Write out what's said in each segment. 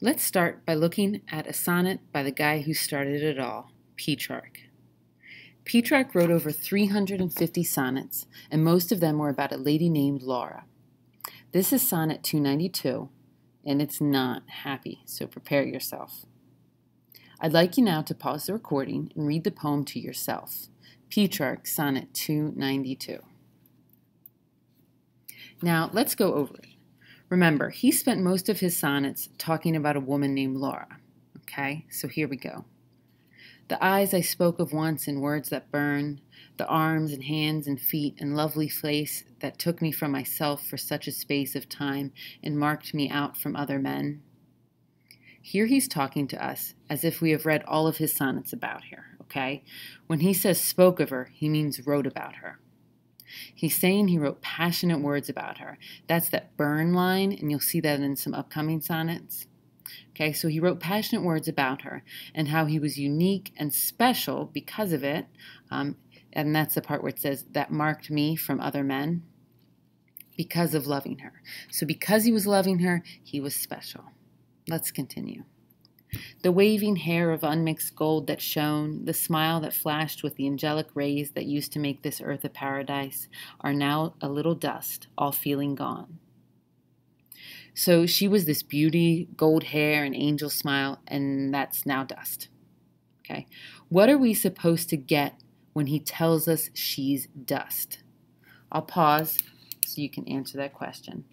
Let's start by looking at a sonnet by the guy who started it all, Petrarch. Petrarch wrote over 350 sonnets, and most of them were about a lady named Laura. This is Sonnet 292, and it's not happy, so prepare yourself. I'd like you now to pause the recording and read the poem to yourself. Petrarch, Sonnet 292. Now, let's go over it. Remember, he spent most of his sonnets talking about a woman named Laura. Okay, so here we go. The eyes I spoke of once in words that burn, the arms and hands and feet and lovely face that took me from myself for such a space of time and marked me out from other men. Here he's talking to us as if we have read all of his sonnets about her, okay? When he says spoke of her, he means wrote about her. He's saying he wrote passionate words about her. That's that burn line, and you'll see that in some upcoming sonnets. Okay, so he wrote passionate words about her and how he was unique and special because of it. And that's the part where it says, that marked me from other men because of loving her. So because he was loving her, he was special. Let's continue. The waving hair of unmixed gold that shone, the smile that flashed with the angelic rays that used to make this earth a paradise, are now a little dust, all feeling gone. So she was this beauty, gold hair, and angel smile, and that's now dust. Okay, what are we supposed to get when he tells us she's dust? I'll pause so you can answer that question.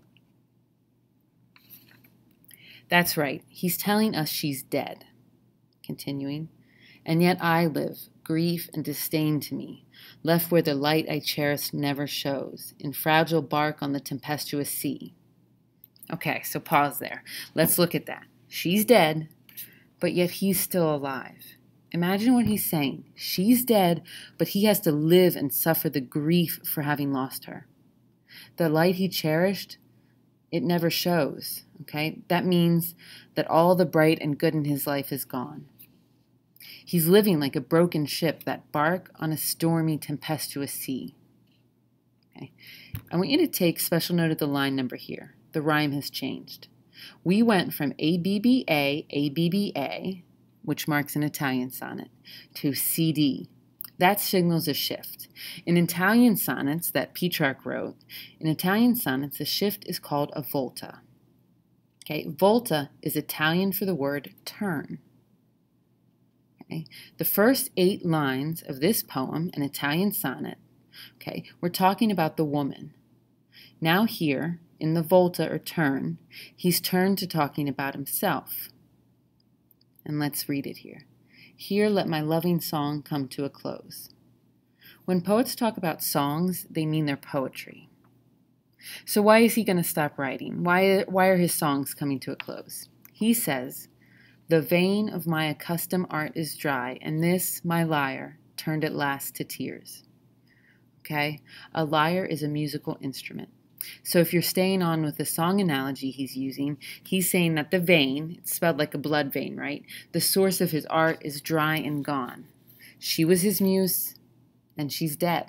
That's right, he's telling us she's dead. Continuing, and yet I live, grief and disdain to me, left where the light I cherished never shows, in fragile bark on the tempestuous sea. Okay, so pause there. Let's look at that. She's dead, but yet he's still alive. Imagine what he's saying. She's dead, but he has to live and suffer the grief for having lost her. The light he cherished, it never shows. Okay, that means that all the bright and good in his life is gone. He's living like a broken ship that bark on a stormy, tempestuous sea. Okay, I want you to take special note of the line number here. The rhyme has changed. We went from ABBA, which marks an Italian sonnet, to CD. That signals a shift. In Italian sonnets that Petrarch wrote, the shift is called a volta. Okay, volta is Italian for the word turn. Okay, the first 8 lines of this poem, an Italian sonnet, okay, we're talking about the woman. Now here, in the volta or turn, he's turned to talking about himself. And let's read it here. Here let my loving song come to a close. When poets talk about songs, they mean their poetry. So why is he going to stop writing? Why are his songs coming to a close? He says, the vein of my accustomed art is dry, and this, my lyre, turned at last to tears. Okay? A lyre is a musical instrument. So if you're staying on with the song analogy he's using, he's saying that the vein, it's spelled like a blood vein, right? The source of his art is dry and gone. She was his muse, and she's dead.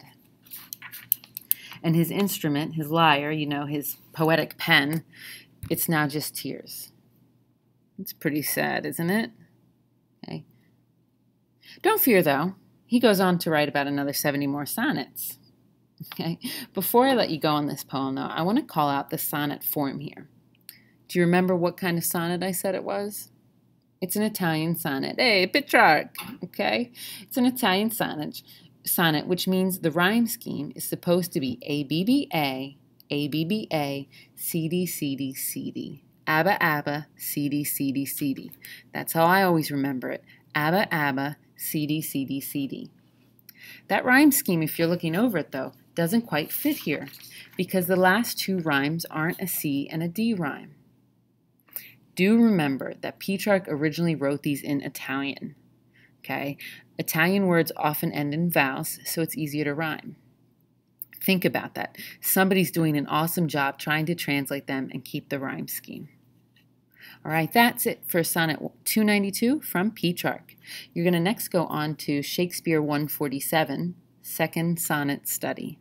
And his instrument, his lyre, his poetic pen, it's now just tears. It's pretty sad, isn't it? Okay. Don't fear, though. He goes on to write about another 70 more sonnets. Okay. Before I let you go on this poem, though, I want to call out the sonnet form here. Do you remember what kind of sonnet I said it was? It's an Italian sonnet. Hey, Petrarch! Okay? It's an Italian sonnet, which means the rhyme scheme is supposed to be ABBA, ABBA, CD, CD, CD. ABBA, ABBA, CD, CD, CD. That's how I always remember it. ABBA, ABBA, CD, CD, CD. That rhyme scheme, if you're looking over it, though, doesn't quite fit here because the last 2 rhymes aren't a C and a D rhyme. Do remember that Petrarch originally wrote these in Italian. Okay? Italian words often end in vowels, so it's easier to rhyme. Think about that. Somebody's doing an awesome job trying to translate them and keep the rhyme scheme. All right, that's it for Sonnet 292 from Petrarch. You're going to next go on to Shakespeare 147, Second Sonnet Study.